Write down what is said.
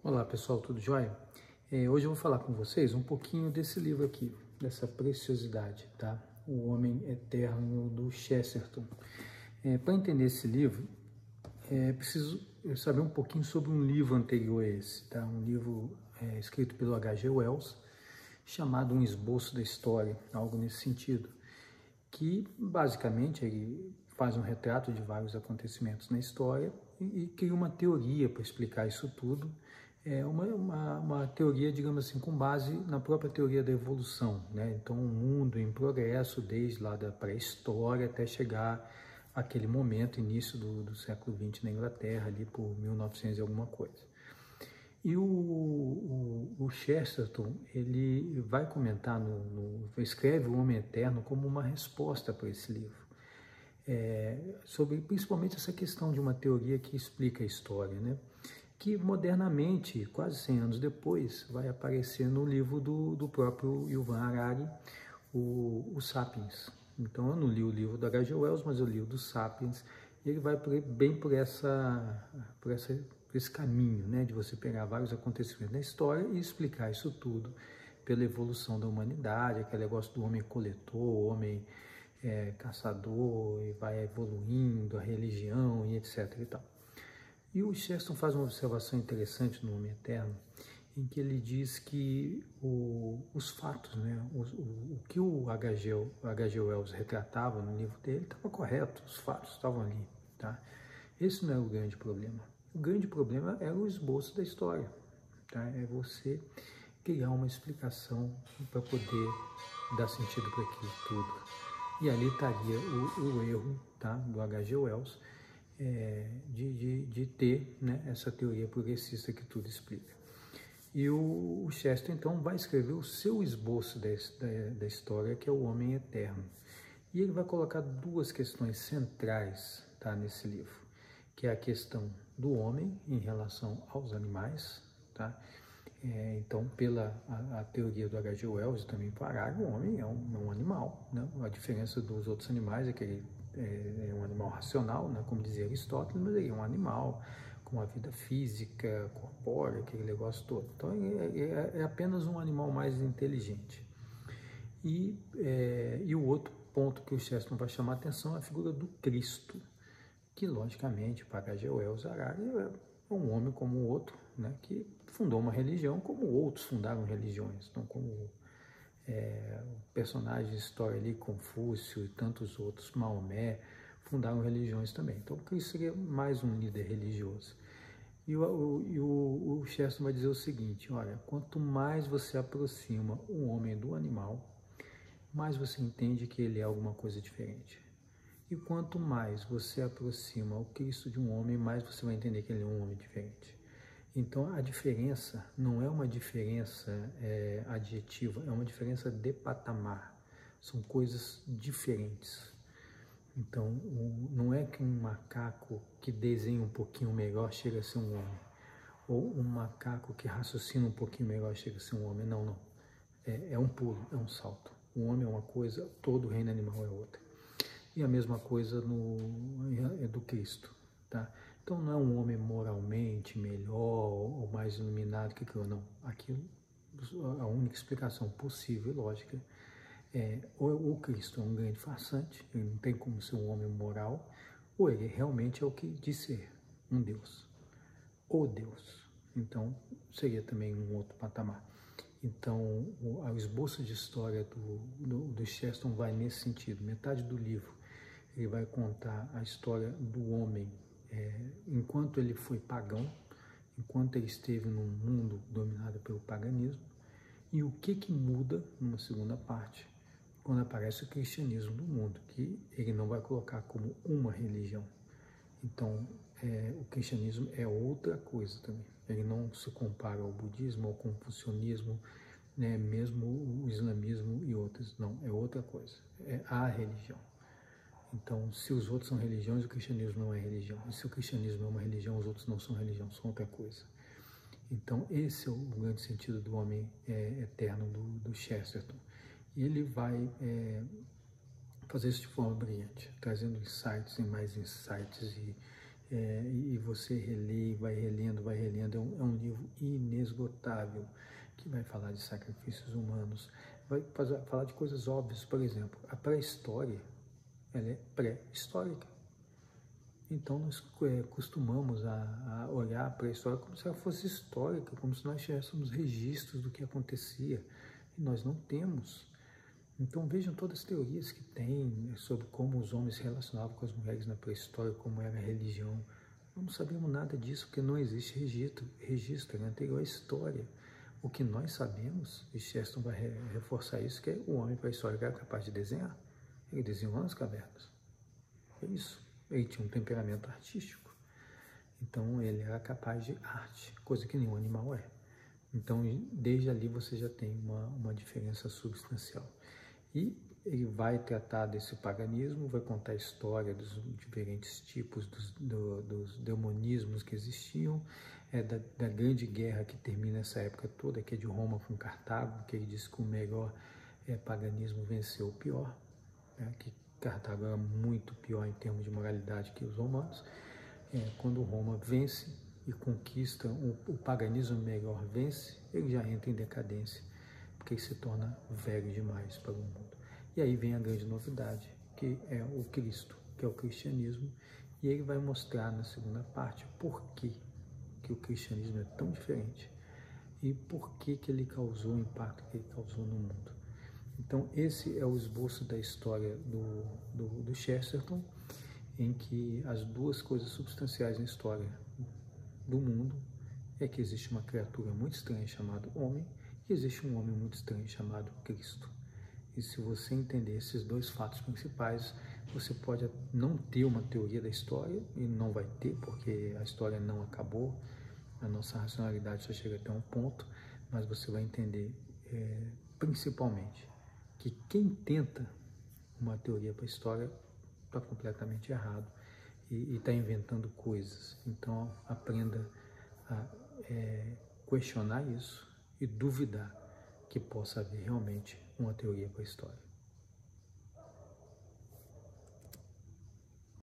Olá pessoal, tudo jóia? Hoje eu vou falar com vocês um pouquinho desse livro aqui, dessa preciosidade, tá? O Homem Eterno, do Chesterton. Para entender esse livro, é preciso saber um pouquinho sobre um livro anterior a esse, tá? Um livro escrito pelo H.G. Wells, chamado Um Esboço da História, algo nesse sentido, que basicamente ele faz um retrato de vários acontecimentos na história e cria uma teoria para explicar isso tudo. Uma teoria, digamos assim, com base na própria teoria da evolução, né? Então, um mundo em progresso desde lá da pré-história até chegar àquele momento, início do século XX na Inglaterra, ali por 1900 e alguma coisa. E o Chesterton, ele vai comentar, escreve O Homem Eterno como uma resposta para esse livro. Sobre principalmente essa questão de uma teoria que explica a história, né? Que modernamente, quase 100 anos depois, vai aparecer no livro do próprio Yuval Harari, o Sapiens. Então eu não li o livro do H.G. Wells, mas eu li o do Sapiens, e ele vai bem por esse caminho, né, de você pegar vários acontecimentos da história e explicar isso tudo pela evolução da humanidade, aquele negócio do homem coletor, homem caçador, e vai evoluindo, a religião e etc. e tal. E o Chesterton faz uma observação interessante no Homem Eterno, em que ele diz que os fatos, né, o que o H.G. Wells retratava no livro dele estava correto, os fatos estavam ali. Tá? Esse não é o grande problema. O grande problema é o esboço da história. Tá? É você criar uma explicação para poder dar sentido para aquilo tudo. E ali estaria o erro, tá, do H.G. Wells, de ter, né, essa teoria progressista que tudo explica. E o Chesterton, então, vai escrever o seu esboço da história, que é o Homem Eterno. E ele vai colocar duas questões centrais, tá, nesse livro, que é a questão do homem em relação aos animais. Tá? Então, pela a teoria do H.G. Wells, também parar, o homem é um animal. Né? A diferença dos outros animais é que ele é um animal racional, né? Como dizia Aristóteles, mas ele é um animal com uma vida física, corpórea, aquele negócio todo. Então, é apenas um animal mais inteligente. E o outro ponto que o Chesterton vai chamar a atenção é a figura do Cristo, que, logicamente, para H.G. Wells, Harari é um homem como o outro, né, que fundou uma religião como outros fundaram religiões. Então, como personagens de história ali, Confúcio e tantos outros, Maomé, fundaram religiões também. Então, Cristo seria mais um líder religioso. E o Chesterton vai dizer o seguinte: olha, quanto mais você aproxima o homem do animal, mais você entende que ele é alguma coisa diferente. E quanto mais você aproxima o Cristo de um homem, mais você vai entender que ele é um homem diferente. Então, a diferença não é uma diferença adjetiva, é uma diferença de patamar. São coisas diferentes. Então, não é que um macaco que desenha um pouquinho melhor chega a ser um homem, ou um macaco que raciocina um pouquinho melhor chega a ser um homem. Não, não. É um pulo, é um salto. O homem é uma coisa, todo o reino animal é outra. E a mesma coisa do Cristo. Tá? Então não é um homem moralmente melhor ou mais iluminado que aquilo, não. Aquilo, a única explicação possível e lógica ou o Cristo é um grande farsante, ele não tem como ser um homem moral, ou ele realmente é o que diz ser, um Deus, o Deus. Então seria também um outro patamar. Então o esboço de história do Chesterton vai nesse sentido. Metade do livro ele vai contar a história do homem enquanto ele foi pagão, enquanto ele esteve num mundo dominado pelo paganismo, e o que muda numa segunda parte, quando aparece o cristianismo no mundo, que ele não vai colocar como uma religião. Então, o cristianismo é outra coisa também. Ele não se compara ao budismo, ao confucionismo, né, mesmo o islamismo e outros. Não, é outra coisa. É a religião. Então, se os outros são religiões, o cristianismo não é religião. E se o cristianismo é uma religião, os outros não são religião, são outra coisa. Então, esse é o grande sentido do Homem Eterno do Chesterton. E ele vai fazer isso de forma brilhante, trazendo insights e mais insights e você relê, vai relendo, é um livro inesgotável, que vai falar de sacrifícios humanos, vai falar de coisas óbvias. Por exemplo, a pré-história, ela é pré-histórica. Então nós costumamos a olhar para a história como se ela fosse histórica, como se nós tivéssemos registros do que acontecia, e nós não temos. Então vejam todas as teorias que tem sobre como os homens se relacionavam com as mulheres na pré-história, como era a religião. Não sabemos nada disso, porque não existe registro é anterior à história. O que nós sabemos, e Chesterton vai reforçar isso, que é o homem pré-histórico era capaz de desenhar. Ele desenhou nas cavernas. É isso. Ele tinha um temperamento artístico. Então ele era capaz de arte, coisa que nenhum animal é. Então desde ali você já tem uma diferença substancial. E ele vai tratar desse paganismo, vai contar a história dos diferentes tipos dos demonismos que existiam, da grande guerra que termina essa época toda, que é de Roma com Cartago, que ele diz que o melhor paganismo venceu o pior, né, que Cartago era muito pior em termos de moralidade que os romanos. Quando Roma vence e conquista, o paganismo melhor vence, ele já entra em decadência, porque ele se torna velho demais para o mundo. E aí vem a grande novidade, que é o Cristo, que é o cristianismo, e ele vai mostrar na segunda parte por que o cristianismo é tão diferente e por que ele causou o impacto que ele causou no mundo. Então esse é o esboço da história do Chesterton, em que as duas coisas substanciais na história do mundo é que existe uma criatura muito estranha chamada homem, e existe um homem muito estranho chamado Cristo. E se você entender esses dois fatos principais, você pode não ter uma teoria da história, e não vai ter, porque a história não acabou, a nossa racionalidade só chega até um ponto, mas você vai entender, principalmente, que quem tenta uma teoria para a história está completamente errado e está inventando coisas. Então aprenda a questionar isso e duvidar que possa haver realmente uma teoria para a história.